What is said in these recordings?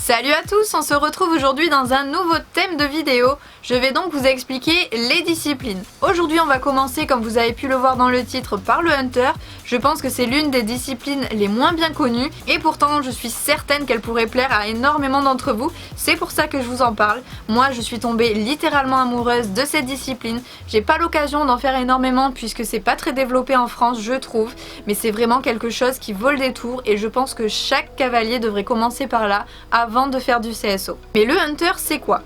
Salut à tous, on se retrouve aujourd'hui dans un nouveau thème de vidéo. Je vais donc vous expliquer les disciplines. Aujourd'hui on va commencer, comme vous avez pu le voir dans le titre, par le Hunter. Je pense que c'est l'une des disciplines les moins bien connues et pourtant je suis certaine qu'elle pourrait plaire à énormément d'entre vous. C'est pour ça que je vous en parle. Moi je suis tombée littéralement amoureuse de cette discipline. J'ai pas l'occasion d'en faire énormément puisque c'est pas très développé en France, je trouve, mais c'est vraiment quelque chose qui vaut le détour et je pense que chaque cavalier devrait commencer par là avant de faire du CSO. Mais le Hunter, c'est quoi?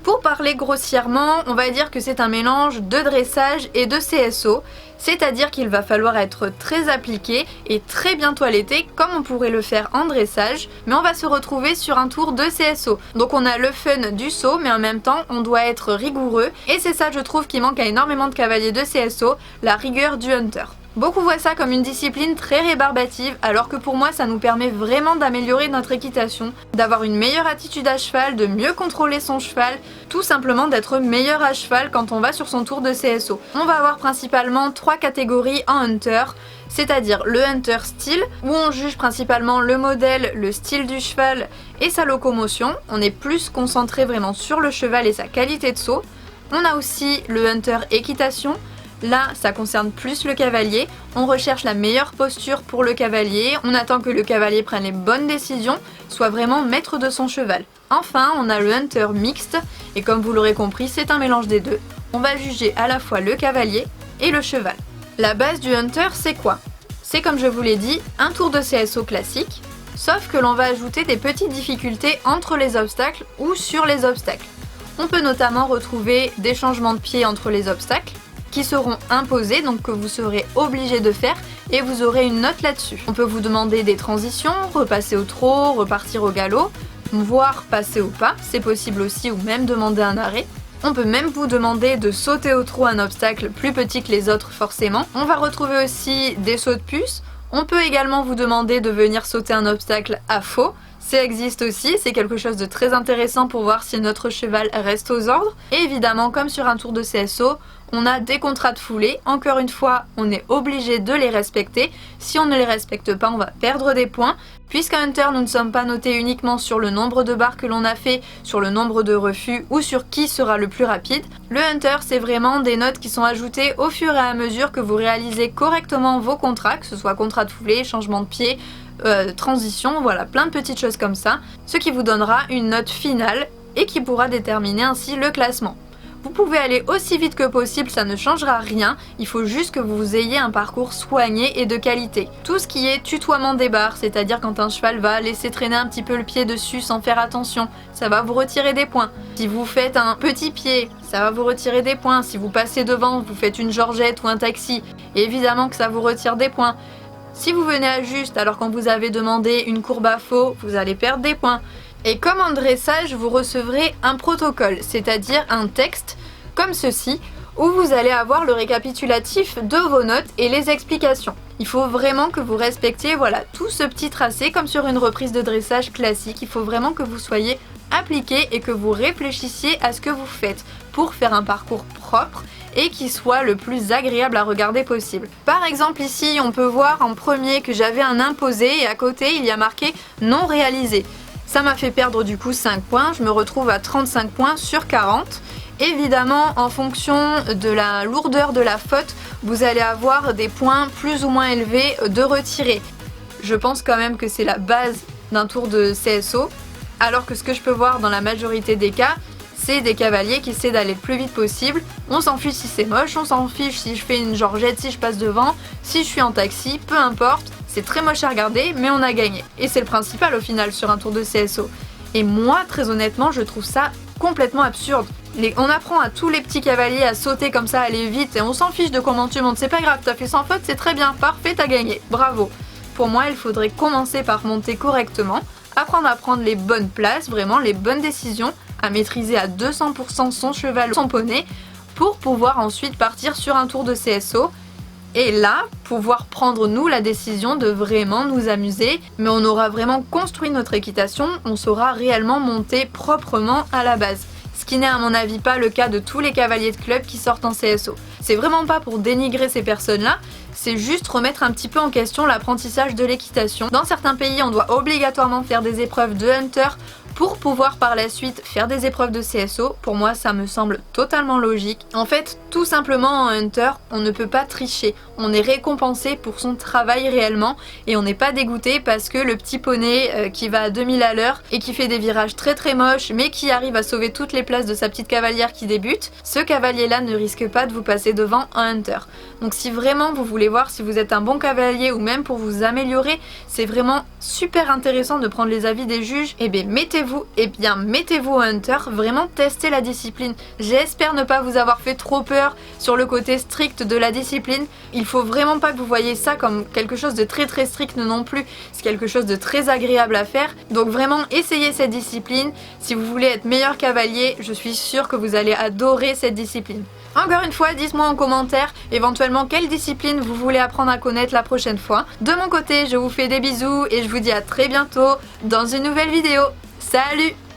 Pour parler grossièrement, on va dire que c'est un mélange de dressage et de CSO, c'est-à-dire qu'il va falloir être très appliqué et très bien toiletté comme on pourrait le faire en dressage, mais on va se retrouver sur un tour de CSO. Donc on a le fun du saut, mais en même temps on doit être rigoureux, et c'est ça je trouve qui manque à énormément de cavaliers de CSO, la rigueur du Hunter. Beaucoup voient ça comme une discipline très rébarbative, alors que pour moi ça nous permet vraiment d'améliorer notre équitation, d'avoir une meilleure attitude à cheval, de mieux contrôler son cheval, tout simplement d'être meilleur à cheval quand on va sur son tour de CSO. On va avoir principalement 3 catégories en Hunter, c'est-à-dire le Hunter style, où on juge principalement le modèle, le style du cheval et sa locomotion. On est plus concentré vraiment sur le cheval et sa qualité de saut. On a aussi le Hunter équitation. Là, ça concerne plus le cavalier, on recherche la meilleure posture pour le cavalier, on attend que le cavalier prenne les bonnes décisions, soit vraiment maître de son cheval. Enfin, on a le Hunter mixte, et comme vous l'aurez compris, c'est un mélange des deux. On va juger à la fois le cavalier et le cheval. La base du Hunter, c'est quoi? C'est, comme je vous l'ai dit, un tour de CSO classique, sauf que l'on va ajouter des petites difficultés entre les obstacles ou sur les obstacles. On peut notamment retrouver des changements de pied entre les obstacles, qui seront imposés, donc que vous serez obligé de faire et vous aurez une note là-dessus. On peut vous demander des transitions, repasser au trot, repartir au galop, voire passer au pas, c'est possible aussi, ou même demander un arrêt. On peut même vous demander de sauter au trot un obstacle plus petit que les autres forcément. On va retrouver aussi des sauts de puce. On peut également vous demander de venir sauter un obstacle à faux. Ça existe aussi, c'est quelque chose de très intéressant pour voir si notre cheval reste aux ordres. Et évidemment, comme sur un tour de CSO, on a des contrats de foulée. Encore une fois, on est obligé de les respecter. Si on ne les respecte pas, on va perdre des points. Puisqu'à Hunter, nous ne sommes pas notés uniquement sur le nombre de barres que l'on a fait, sur le nombre de refus ou sur qui sera le plus rapide. Le Hunter, c'est vraiment des notes qui sont ajoutées au fur et à mesure que vous réalisez correctement vos contrats, que ce soit contrat de foulée, changement de pied, transition, voilà, plein de petites choses comme ça, ce qui vous donnera une note finale et qui pourra déterminer ainsi le classement. Vous pouvez aller aussi vite que possible, ça ne changera rien, il faut juste que vous ayez un parcours soigné et de qualité. Tout ce qui est tutoiement des barres, c'est-à-dire quand un cheval va laisser traîner un petit peu le pied dessus sans faire attention, ça va vous retirer des points. Si vous faites un petit pied, ça va vous retirer des points. Si vous passez devant, vous faites une georgette ou un taxi, évidemment que ça vous retire des points. Si vous venez à juste alors qu'on vous avait demandé une courbe à faux, vous allez perdre des points. Et comme en dressage, vous recevrez un protocole, c'est-à-dire un texte comme ceci, où vous allez avoir le récapitulatif de vos notes et les explications. Il faut vraiment que vous respectiez tout ce petit tracé comme sur une reprise de dressage classique. Il faut vraiment que vous soyez appliqué et que vous réfléchissiez à ce que vous faites pour faire un parcours propre et qui soit le plus agréable à regarder possible. Par exemple ici, on peut voir en premier que j'avais un imposé et à côté il y a marqué non réalisé. Ça m'a fait perdre du coup 5 points, je me retrouve à 35 points sur 40. Évidemment, en fonction de la lourdeur de la faute, vous allez avoir des points plus ou moins élevés de retirés. Je pense quand même que c'est la base d'un tour de CSO, alors que ce que je peux voir dans la majorité des cas, c'est des cavaliers qui essaient d'aller le plus vite possible. On s'en fiche si c'est moche, on s'en fiche si je fais une georgette, si je passe devant, si je suis en taxi, peu importe. C'est très moche à regarder, mais on a gagné. Et c'est le principal au final sur un tour de CSO. Et moi, très honnêtement, je trouve ça complètement absurde. On apprend à tous les petits cavaliers à sauter comme ça, à aller vite, et on s'en fiche de comment tu montes. C'est pas grave, t'as fait sans faute, c'est très bien, parfait, t'as gagné, bravo. Pour moi, il faudrait commencer par monter correctement, apprendre à prendre les bonnes places, vraiment les bonnes décisions, à maîtriser à 200% son cheval, son poney, pour pouvoir ensuite partir sur un tour de CSO. Et là, pouvoir prendre nous la décision de vraiment nous amuser, mais on aura vraiment construit notre équitation, on saura réellement monter proprement à la base. Ce qui n'est à mon avis pas le cas de tous les cavaliers de club qui sortent en CSO. C'est vraiment pas pour dénigrer ces personnes-là, c'est juste remettre un petit peu en question l'apprentissage de l'équitation. Dans certains pays, on doit obligatoirement faire des épreuves de Hunter pour pouvoir par la suite faire des épreuves de CSO. Pour moi ça me semble totalement logique. En fait tout simplement en Hunter on ne peut pas tricher, on est récompensé pour son travail réellement et on n'est pas dégoûté parce que le petit poney qui va à 2000 à l'heure et qui fait des virages très moches mais qui arrive à sauver toutes les places de sa petite cavalière qui débute, ce cavalier là ne risque pas de vous passer devant en Hunter. Donc si vraiment vous voulez voir si vous êtes un bon cavalier ou même pour vous améliorer, c'est vraiment super intéressant de prendre les avis des juges, et bien mettez-vous au Hunter, vraiment testez la discipline. J'espère ne pas vous avoir fait trop peur sur le côté strict de la discipline. Il faut vraiment pas que vous voyez ça comme quelque chose de très strict non plus, c'est quelque chose de très agréable à faire. Donc vraiment essayez cette discipline, si vous voulez être meilleur cavalier, je suis sûre que vous allez adorer cette discipline. Encore une fois, dites-moi en commentaire éventuellement quelle discipline vous voulez apprendre à connaître la prochaine fois. De mon côté, je vous fais des bisous et je vous dis à très bientôt dans une nouvelle vidéo. Salut!